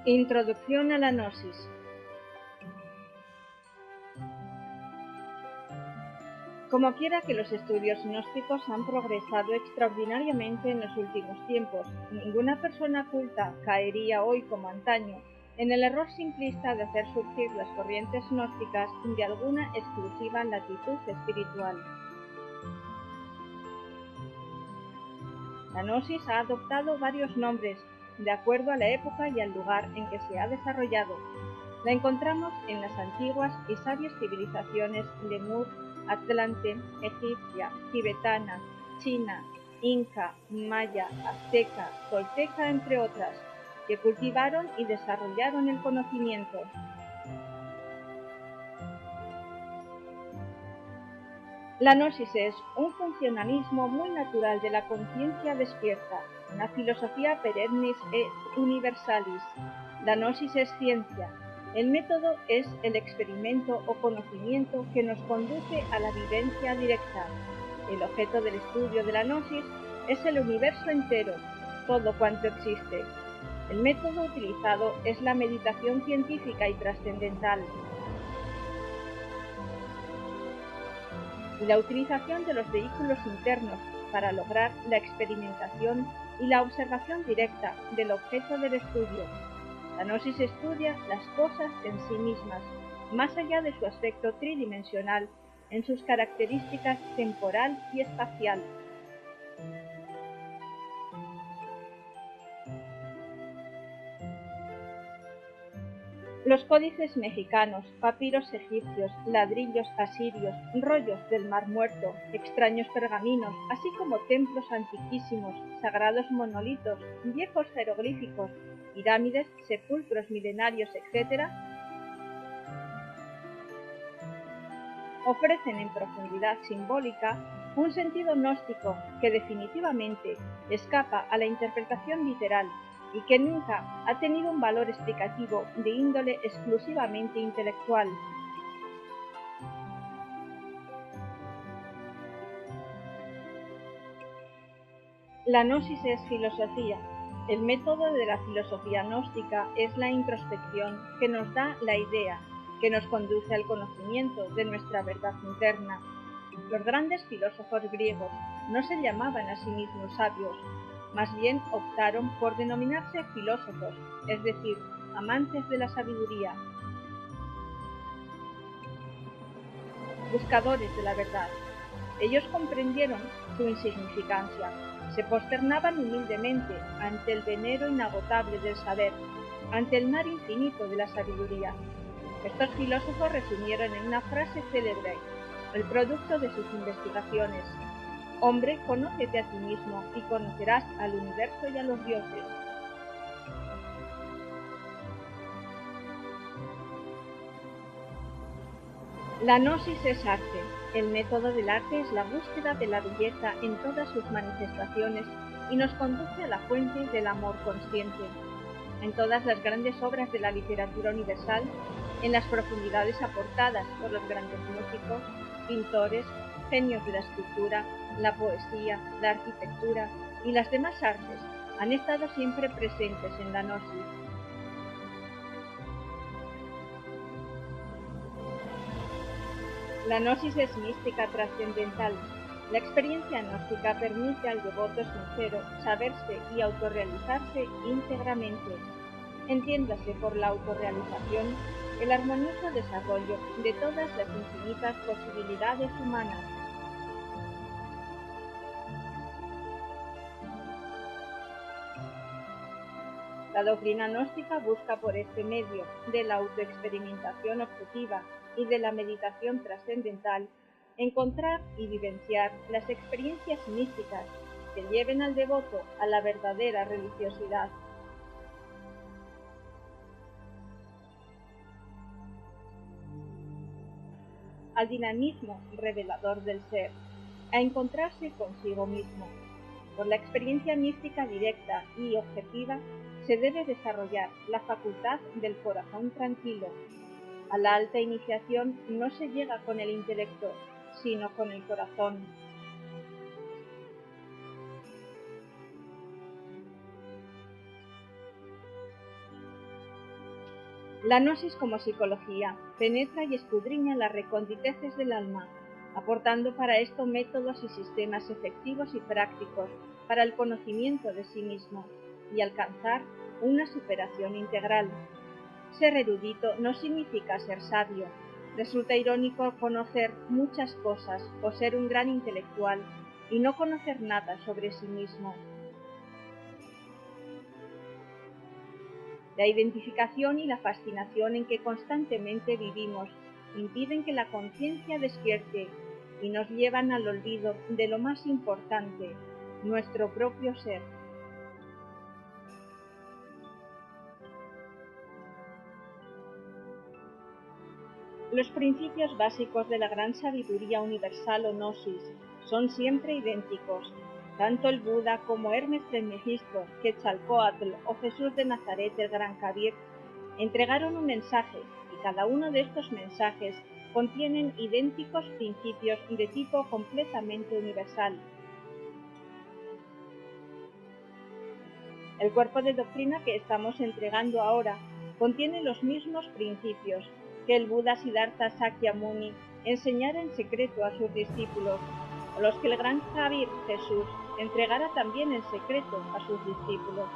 Introducción a la Gnosis. Como quiera que los estudios gnósticos han progresado extraordinariamente en los últimos tiempos, ninguna persona culta caería hoy como antaño en el error simplista de hacer surgir las corrientes gnósticas de alguna exclusiva latitud espiritual. La Gnosis ha adoptado varios nombres, de acuerdo a la época y al lugar en que se ha desarrollado. La encontramos en las antiguas y sabias civilizaciones lemur, atlante, egipcia, tibetana, china, inca, maya, azteca, tolteca, entre otras, que cultivaron y desarrollaron el conocimiento. La Gnosis es un funcionalismo muy natural de la conciencia despierta, una filosofía perennis et universalis. La Gnosis es ciencia. El método es el experimento o conocimiento que nos conduce a la vivencia directa. El objeto del estudio de la Gnosis es el universo entero, todo cuanto existe. El método utilizado es la meditación científica y trascendental. Y la utilización de los vehículos internos para lograr la experimentación y la observación directa del objeto del estudio. La Gnosis estudia las cosas en sí mismas, más allá de su aspecto tridimensional, en sus características temporal y espacial. Los códices mexicanos, papiros egipcios, ladrillos asirios, rollos del Mar Muerto, extraños pergaminos, así como templos antiquísimos, sagrados monolitos, viejos jeroglíficos, pirámides, sepulcros milenarios, etc., ofrecen en profundidad simbólica un sentido gnóstico que definitivamente escapa a la interpretación literal y que nunca ha tenido un valor explicativo de índole exclusivamente intelectual. La Gnosis es filosofía. El método de la filosofía gnóstica es la introspección que nos da la idea, que nos conduce al conocimiento de nuestra verdad interna. Los grandes filósofos griegos no se llamaban a sí mismos sabios, más bien optaron por denominarse filósofos, es decir, amantes de la sabiduría, buscadores de la verdad. Ellos comprendieron su insignificancia, se posternaban humildemente ante el venero inagotable del saber, ante el mar infinito de la sabiduría. Estos filósofos resumieron en una frase célebre el producto de sus investigaciones: hombre, conócete a ti mismo y conocerás al universo y a los dioses. La Gnosis es arte. El método del arte es la búsqueda de la belleza en todas sus manifestaciones y nos conduce a la fuente del amor consciente. En todas las grandes obras de la literatura universal, en las profundidades aportadas por los grandes músicos, pintores, genios de la escultura, la poesía, la arquitectura y las demás artes, han estado siempre presentes en la Gnosis. La Gnosis es mística trascendental. La experiencia gnóstica permite al devoto sincero saberse y autorrealizarse íntegramente. Entiéndase por la autorrealización el armonioso desarrollo de todas las infinitas posibilidades humanas. La doctrina gnóstica busca por este medio de la autoexperimentación objetiva y de la meditación trascendental encontrar y vivenciar las experiencias místicas que lleven al devoto a la verdadera religiosidad. Al dinamismo revelador del ser, a encontrarse consigo mismo. Por la experiencia mística directa y objetiva se debe desarrollar la facultad del corazón tranquilo. A la alta iniciación no se llega con el intelecto, sino con el corazón. La gnosis como psicología penetra y escudriña las recónditeces del alma, aportando para esto métodos y sistemas efectivos y prácticos para el conocimiento de sí mismo y alcanzar una superación integral. Ser erudito no significa ser sabio. Resulta irónico conocer muchas cosas o ser un gran intelectual y no conocer nada sobre sí mismo. La identificación y la fascinación en que constantemente vivimos impiden que la conciencia despierte y nos llevan al olvido de lo más importante, nuestro propio ser. Los principios básicos de la gran sabiduría universal o gnosis son siempre idénticos. Tanto el Buda como Hermes Trismegisto, Quetzalcóatl o Jesús de Nazaret el Gran Kabir entregaron un mensaje y cada uno de estos mensajes contienen idénticos principios de tipo completamente universal. El cuerpo de doctrina que estamos entregando ahora contiene los mismos principios que el Buda Siddhartha Sakyamuni enseñara en secreto a sus discípulos, o los que el Gran Kabir Jesús entregara también en secreto a sus discípulos.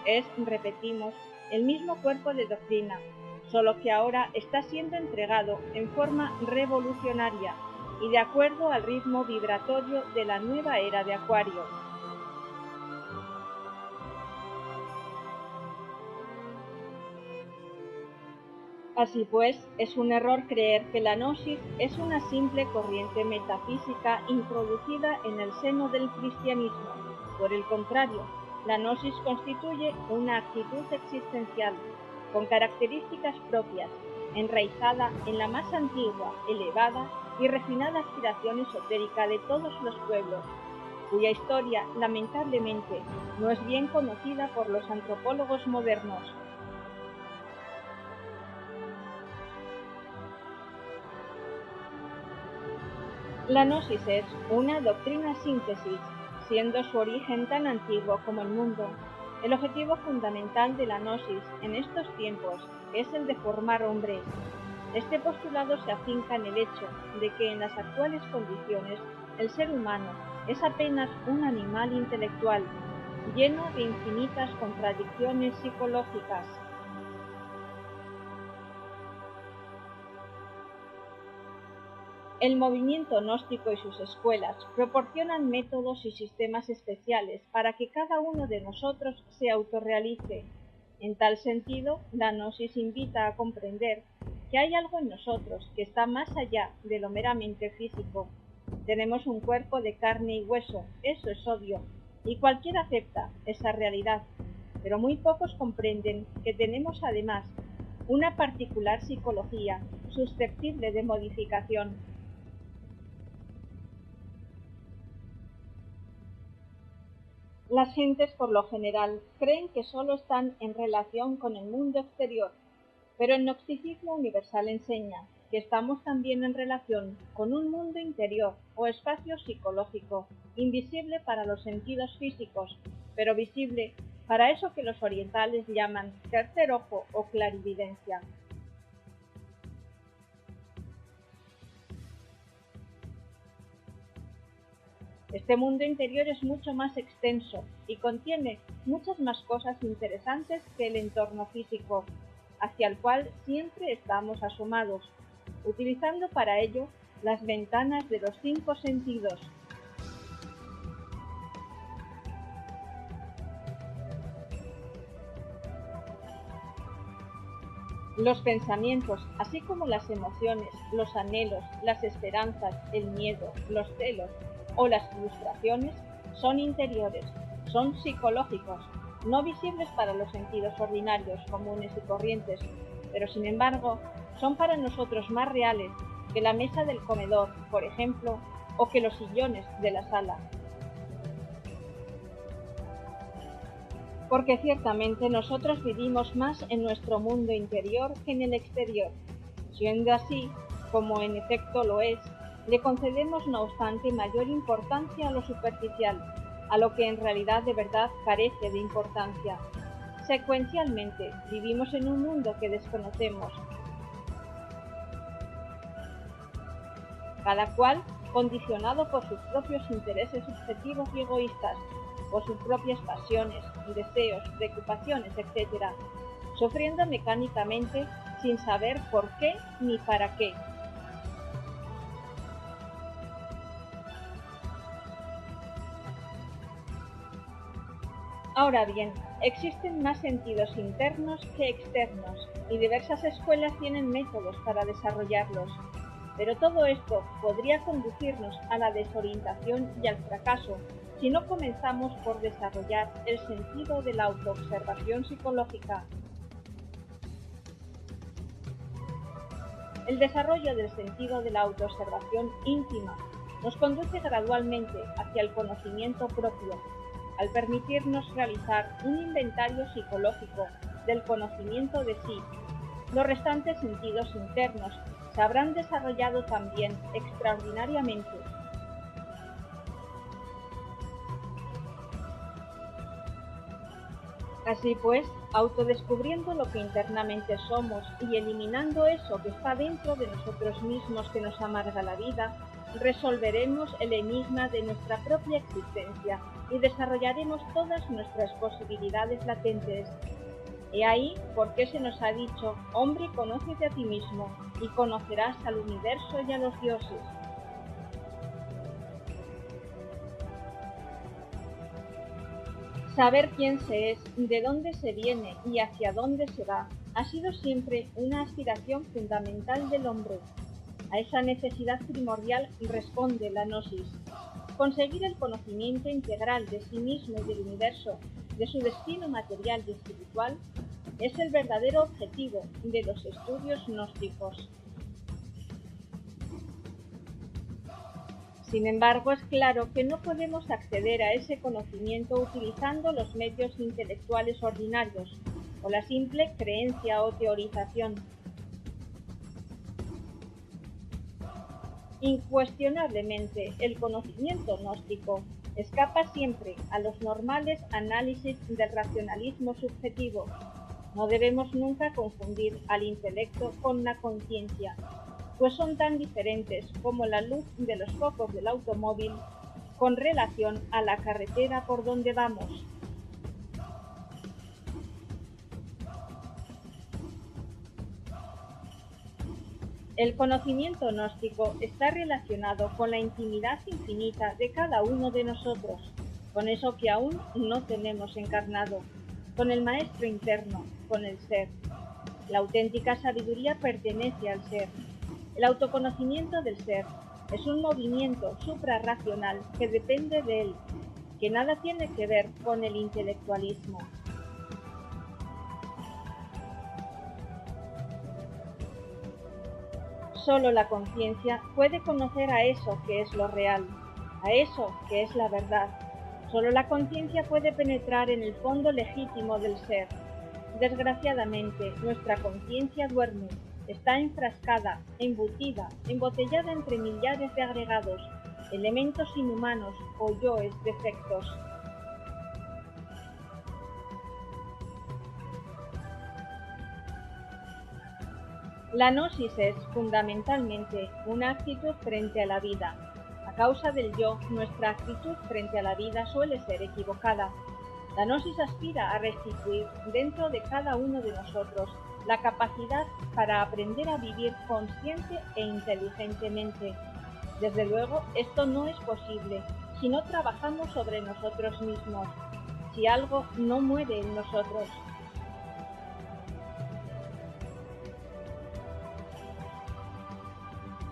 Es, repetimos, el mismo cuerpo de doctrina, solo que ahora está siendo entregado en forma revolucionaria y de acuerdo al ritmo vibratorio de la nueva era de Acuario. Así pues, es un error creer que la gnosis es una simple corriente metafísica introducida en el seno del cristianismo. Por el contrario, la gnosis constituye una actitud existencial, con características propias, enraizada en la más antigua, elevada y refinada aspiración esotérica de todos los pueblos, cuya historia, lamentablemente, no es bien conocida por los antropólogos modernos. La gnosis es una doctrina síntesis, siendo su origen tan antiguo como el mundo. El objetivo fundamental de la gnosis en estos tiempos es el de formar hombres. Este postulado se afinca en el hecho de que en las actuales condiciones el ser humano es apenas un animal intelectual, lleno de infinitas contradicciones psicológicas. El movimiento gnóstico y sus escuelas proporcionan métodos y sistemas especiales para que cada uno de nosotros se autorrealice. En tal sentido, la gnosis invita a comprender que hay algo en nosotros que está más allá de lo meramente físico. Tenemos un cuerpo de carne y hueso, eso es obvio, y cualquiera acepta esa realidad, pero muy pocos comprenden que tenemos además una particular psicología susceptible de modificación. Las gentes por lo general creen que solo están en relación con el mundo exterior, pero el gnosticismo universal enseña que estamos también en relación con un mundo interior o espacio psicológico, invisible para los sentidos físicos, pero visible para eso que los orientales llaman tercer ojo o clarividencia. Este mundo interior es mucho más extenso y contiene muchas más cosas interesantes que el entorno físico, hacia el cual siempre estamos asomados, utilizando para ello las ventanas de los 5 sentidos. Los pensamientos, así como las emociones, los anhelos, las esperanzas, el miedo, los celos o las frustraciones, son interiores, son psicológicos, no visibles para los sentidos ordinarios, comunes y corrientes, pero sin embargo son para nosotros más reales que la mesa del comedor, por ejemplo, o que los sillones de la sala. Porque ciertamente nosotros vivimos más en nuestro mundo interior que en el exterior. Siendo así, como en efecto lo es, le concedemos no obstante mayor importancia a lo superficial, a lo que en realidad de verdad carece de importancia. Secuencialmente, vivimos en un mundo que desconocemos, cada cual condicionado por sus propios intereses subjetivos y egoístas, por sus propias pasiones, deseos, preocupaciones, etc., sufriendo mecánicamente sin saber por qué ni para qué. Ahora bien, existen más sentidos internos que externos y diversas escuelas tienen métodos para desarrollarlos. Pero todo esto podría conducirnos a la desorientación y al fracaso si no comenzamos por desarrollar el sentido de la autoobservación psicológica. El desarrollo del sentido de la autoobservación íntima nos conduce gradualmente hacia el conocimiento propio, al permitirnos realizar un inventario psicológico del conocimiento de sí. Los restantes sentidos internos se habrán desarrollado también extraordinariamente. Así pues, autodescubriendo lo que internamente somos y eliminando eso que está dentro de nosotros mismos que nos amarga la vida, resolveremos el enigma de nuestra propia existencia y desarrollaremos todas nuestras posibilidades latentes. He ahí por qué se nos ha dicho: hombre, conócete a ti mismo y conocerás al universo y a los dioses. Saber quién se es, de dónde se viene y hacia dónde se va ha sido siempre una aspiración fundamental del hombre. A esa necesidad primordial responde la gnosis. Conseguir el conocimiento integral de sí mismo y del universo, de su destino material y espiritual, es el verdadero objetivo de los estudios gnósticos. Sin embargo, es claro que no podemos acceder a ese conocimiento utilizando los medios intelectuales ordinarios o la simple creencia o teorización. Incuestionablemente, el conocimiento gnóstico escapa siempre a los normales análisis del racionalismo subjetivo. No debemos nunca confundir al intelecto con la conciencia, pues son tan diferentes como la luz de los focos del automóvil con relación a la carretera por donde vamos. El conocimiento gnóstico está relacionado con la intimidad infinita de cada uno de nosotros, con eso que aún no tenemos encarnado, con el maestro interno, con el ser. La auténtica sabiduría pertenece al ser. El autoconocimiento del ser es un movimiento suprarracional que depende de él, que nada tiene que ver con el intelectualismo. Solo la conciencia puede conocer a eso que es lo real, a eso que es la verdad. Solo la conciencia puede penetrar en el fondo legítimo del ser. Desgraciadamente, nuestra conciencia duerme, está enfrascada, embutida, embotellada entre millares de agregados, elementos inhumanos o yoes defectos. La gnosis es, fundamentalmente, una actitud frente a la vida. A causa del yo, nuestra actitud frente a la vida suele ser equivocada. La gnosis aspira a restituir dentro de cada uno de nosotros la capacidad para aprender a vivir consciente e inteligentemente. Desde luego, esto no es posible si no trabajamos sobre nosotros mismos, si algo no muere en nosotros.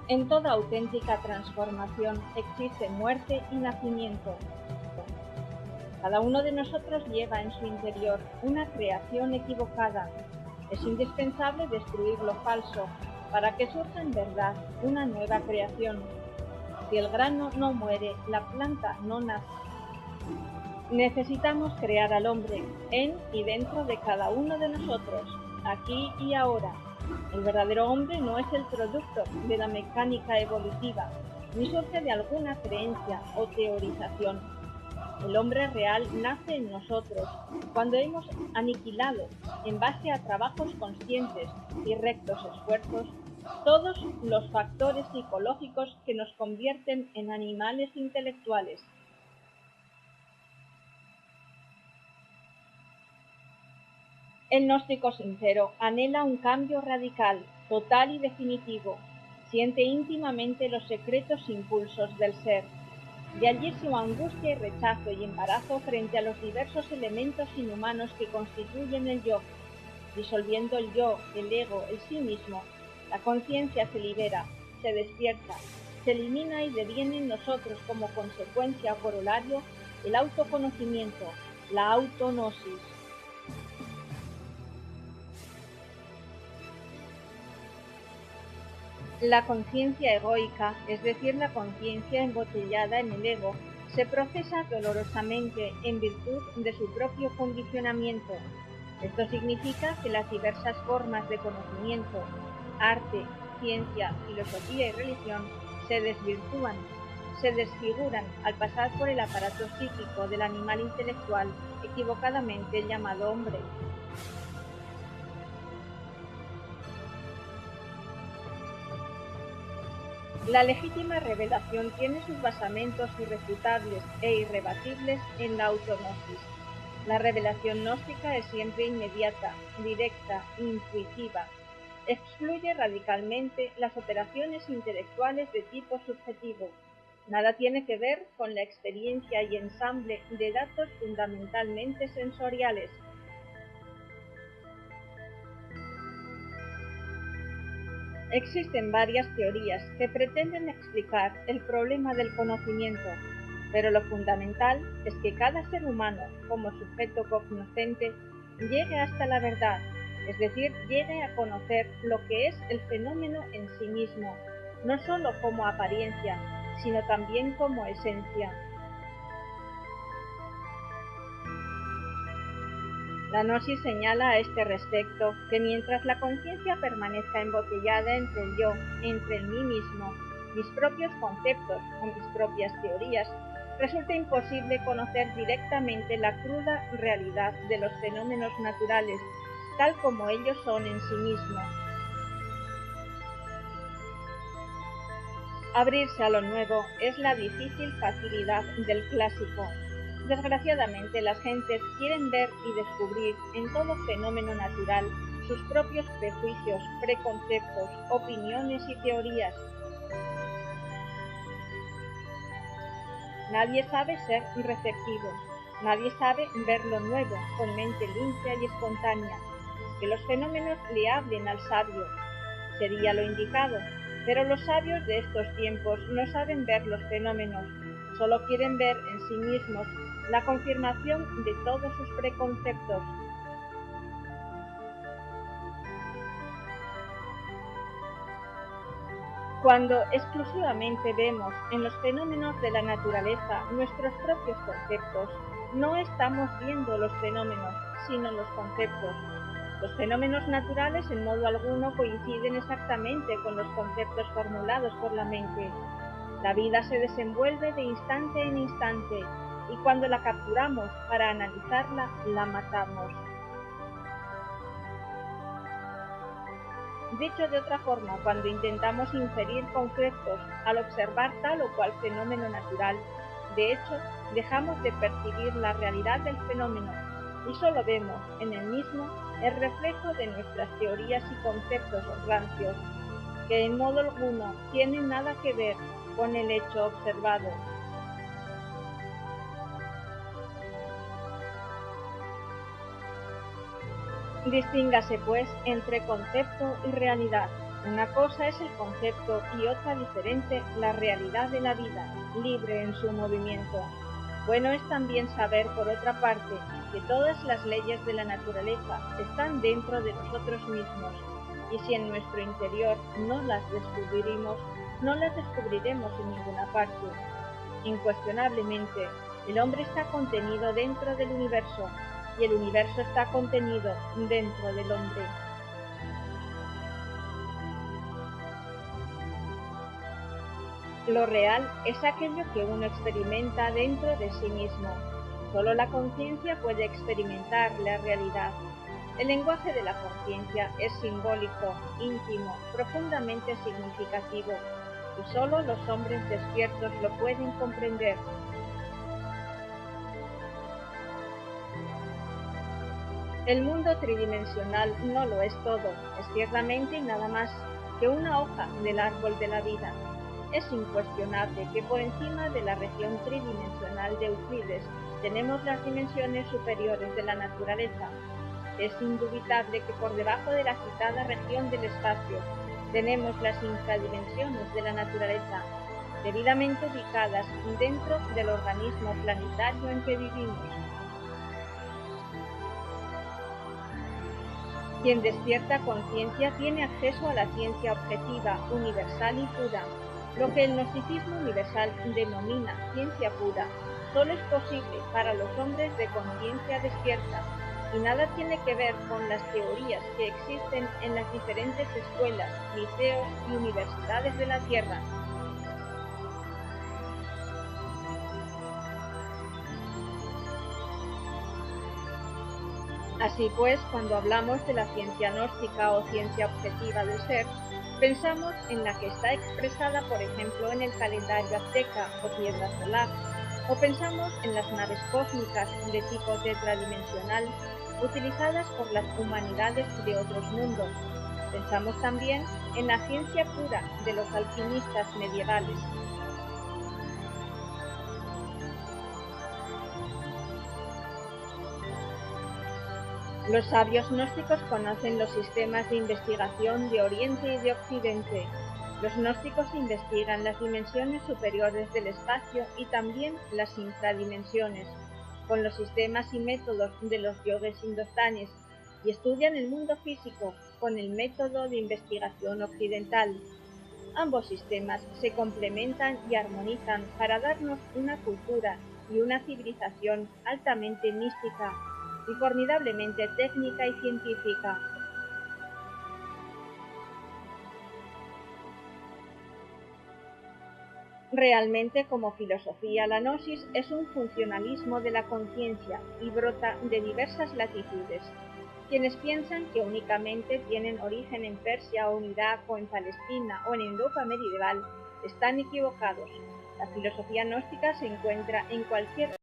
En toda auténtica transformación existe muerte y nacimiento. Cada uno de nosotros lleva en su interior una creación equivocada. Es indispensable destruir lo falso para que surja en verdad una nueva creación. Si el grano no muere, la planta no nace. Necesitamos crear al hombre en y dentro de cada uno de nosotros, aquí y ahora. El verdadero hombre no es el producto de la mecánica evolutiva, ni surge de alguna creencia o teorización. El hombre real nace en nosotros, cuando hemos aniquilado, en base a trabajos conscientes y rectos esfuerzos, todos los factores psicológicos que nos convierten en animales intelectuales. El gnóstico sincero anhela un cambio radical, total y definitivo. Siente íntimamente los secretos impulsos del ser. De allí su angustia y rechazo y embarazo frente a los diversos elementos inhumanos que constituyen el yo. Disolviendo el yo, el ego, el sí mismo, la conciencia se libera, se despierta, se elimina y deviene en nosotros como consecuencia o corolario el autoconocimiento, la autognosis. La conciencia egoica, es decir, la conciencia embotellada en el ego, se procesa dolorosamente en virtud de su propio condicionamiento. Esto significa que las diversas formas de conocimiento, arte, ciencia, filosofía y religión se desvirtúan, se desfiguran al pasar por el aparato psíquico del animal intelectual equivocadamente llamado hombre. La legítima revelación tiene sus basamentos irrefutables e irrebatibles en la autognosis. La revelación gnóstica es siempre inmediata, directa, intuitiva. Excluye radicalmente las operaciones intelectuales de tipo subjetivo. Nada tiene que ver con la experiencia y ensamble de datos fundamentalmente sensoriales. Existen varias teorías que pretenden explicar el problema del conocimiento, pero lo fundamental es que cada ser humano, como sujeto cognoscente, llegue hasta la verdad, es decir, llegue a conocer lo que es el fenómeno en sí mismo, no sólo como apariencia, sino también como esencia. La gnosis señala a este respecto que mientras la conciencia permanezca embotellada entre el yo, entre el mí mismo, mis propios conceptos o mis propias teorías, resulta imposible conocer directamente la cruda realidad de los fenómenos naturales, tal como ellos son en sí mismos. Abrirse a lo nuevo es la difícil facilidad del clásico. Desgraciadamente, las gentes quieren ver y descubrir en todo fenómeno natural sus propios prejuicios, preconceptos, opiniones y teorías. Nadie sabe ser receptivo, nadie sabe ver lo nuevo con mente limpia y espontánea. Que los fenómenos le hablen al sabio sería lo indicado, pero los sabios de estos tiempos no saben ver los fenómenos, solo quieren ver en sí mismos la confirmación de todos sus preconceptos. Cuando exclusivamente vemos en los fenómenos de la naturaleza nuestros propios conceptos, no estamos viendo los fenómenos, sino los conceptos. Los fenómenos naturales en modo alguno coinciden exactamente con los conceptos formulados por la mente. La vida se desenvuelve de instante en instante, y cuando la capturamos para analizarla, la matamos. Dicho de otra forma, cuando intentamos inferir conceptos al observar tal o cual fenómeno natural, de hecho, dejamos de percibir la realidad del fenómeno y solo vemos en el mismo el reflejo de nuestras teorías y conceptos rancios, que en modo alguno tienen nada que ver con el hecho observado. Distíngase, pues, entre concepto y realidad. Una cosa es el concepto y otra diferente la realidad de la vida, libre en su movimiento. Bueno es también saber, por otra parte, que todas las leyes de la naturaleza están dentro de nosotros mismos, y si en nuestro interior no las descubriremos, no las descubriremos en ninguna parte. Incuestionablemente, el hombre está contenido dentro del universo, y el universo está contenido dentro del hombre. Lo real es aquello que uno experimenta dentro de sí mismo. Solo la conciencia puede experimentar la realidad. El lenguaje de la conciencia es simbólico, íntimo, profundamente significativo, y solo los hombres despiertos lo pueden comprender. El mundo tridimensional no lo es todo, es ciertamente nada más que una hoja del árbol de la vida. Es incuestionable que por encima de la región tridimensional de Euclides tenemos las dimensiones superiores de la naturaleza. Es indubitable que por debajo de la citada región del espacio tenemos las infradimensiones de la naturaleza, debidamente ubicadas dentro del organismo planetario en que vivimos. Quien despierta conciencia tiene acceso a la ciencia objetiva, universal y pura. Lo que el gnosticismo universal denomina ciencia pura solo es posible para los hombres de conciencia despierta, y nada tiene que ver con las teorías que existen en las diferentes escuelas, liceos y universidades de la Tierra. Así pues, cuando hablamos de la ciencia gnóstica o ciencia objetiva del ser, pensamos en la que está expresada, por ejemplo, en el calendario azteca o piedra solar, o pensamos en las naves cósmicas de tipo tetradimensional utilizadas por las humanidades de otros mundos. Pensamos también en la ciencia pura de los alquimistas medievales. Los sabios gnósticos conocen los sistemas de investigación de Oriente y de Occidente. Los gnósticos investigan las dimensiones superiores del espacio y también las infradimensiones, con los sistemas y métodos de los yogis indostanes, y estudian el mundo físico con el método de investigación occidental. Ambos sistemas se complementan y armonizan para darnos una cultura y una civilización altamente mística y formidablemente técnica y científica. Realmente, como filosofía, la gnosis es un funcionalismo de la conciencia y brota de diversas latitudes. Quienes piensan que únicamente tienen origen en Persia o en Irak o en Palestina o en Europa medieval están equivocados. La filosofía gnóstica se encuentra en cualquier